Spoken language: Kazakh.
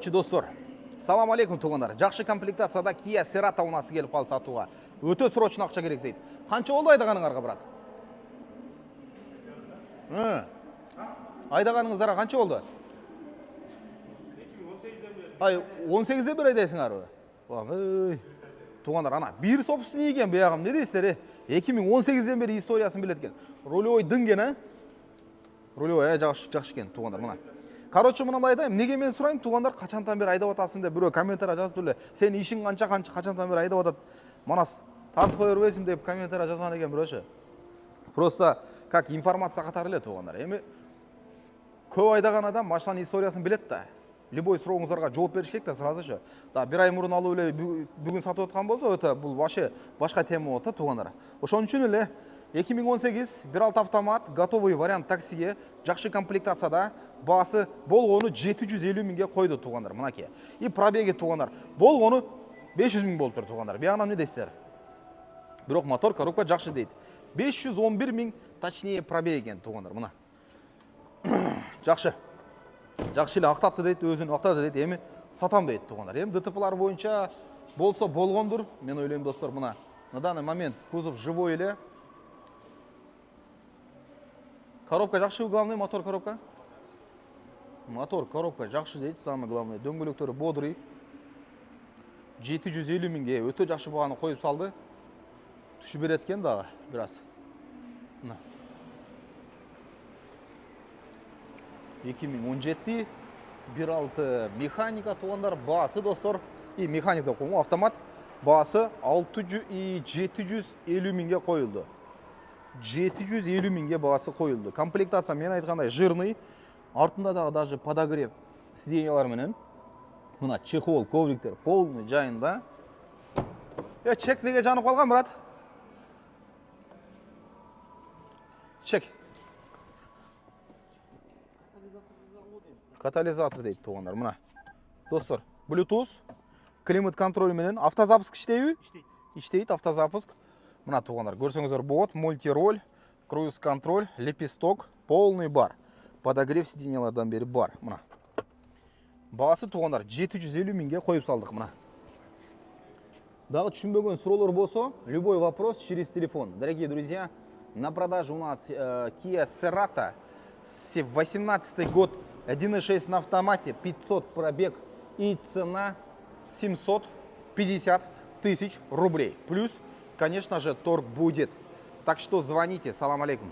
Достар, салам алейкум туғандар. Жақшы комплектацияда Kia Cerato у нас келіп қалды сатуға. Өте срочно ақша керек дейді. Қанша болды айдағаныңарға, брат? Айдағаныңыздарға қанша болды? 18-де бір айдайсыңар ғой. Туғандар, ана, бір собственно екен бияғым, не дейсіздер? 2018-ден бері историясын білеткен. Рулевой дынген, рулевой жақшы екен, туғандар, мына. Короче, мынандай айтайын, неге мен сұрайым, туғандар қашантан бері айдап атасың деп біреу комментария жазып тұрлы. Сен ишің қашантан бері айдап атады. Манас тартып қойыр өйсің деп комментария жазған екен біреуші. Просто как информация қатар біледі туғандар. Еме көп айдаған адам машинаның историясын білет та. Любой сұрауыңыздарға жауап беріш керек та сразу же. Да, бір ай мұрын алу өле бүгін сатып отқан болса, өте бұл башқа тема оты туғандар. Ошон үшін өле 2018 1.6 автомат, готовый вариант таксиге, жақшы комплектацияда, басы болғаны 750 мыңге қойды туғандар, мұнаке. И пробеги туғандар, болғаны 500 мың болып тұр туғандар. Бияғынан не дейсіздер? Бірақ мотор, коробка жақшы дейді. 511 мың, точнее пробеги туғандар, мұна. Жақшы. Жақшы елі ақтапты дейді, өзін ақтады дейді, емі сатам дейді туғандар. Ем ДТП-лар бойынша болса болғандыр, мен ойлаймын достар, мұна. На данный момент кузов живой елі. Коробка жақшы, главный мотор коробка. Мотор коробка жақшы дейді, самый главный. Дөңгелектері бодрый. 750 мыңге өте жақшы бағаны қойып салды. Түші береткен дағы, біраз. 2017 1.6 механика туғандар, басы достар. И механика қоймы, автомат. Басы 750 мыңге қойылды. 750 мыңге бағасы қойылды. Комплектация мен айтқандай жирный. Артында дағы даже подогрев сиденьялар менен. Мына чехол, ковриктер полный жайында. Чек неге жанып қалған, брат? Чек. Катализатор дейді туғандар. Мына. Достар, Bluetooth, климат контроль менен автозапуск іштейбі? Іштейді автозапуск. Мына туғандар, көрсеңіздер бот, мультироль, круиз-контроль, лепесток, полный бар. Подогрев сиденьялардан бері бар. Мына. Бағасы туғандар 750 мыңге қойып салдық. Мына. Дағы түсінбеген сұраулар болса, любой вопрос через телефон. Дорогие друзья, на продаже у нас Kia Cerato, 18 год, 1.6 на автомате, 500 пробег и цена 750 тысяч рублей. Плюс, конечно же, торг будет. Так что звоните. Салам алейкум.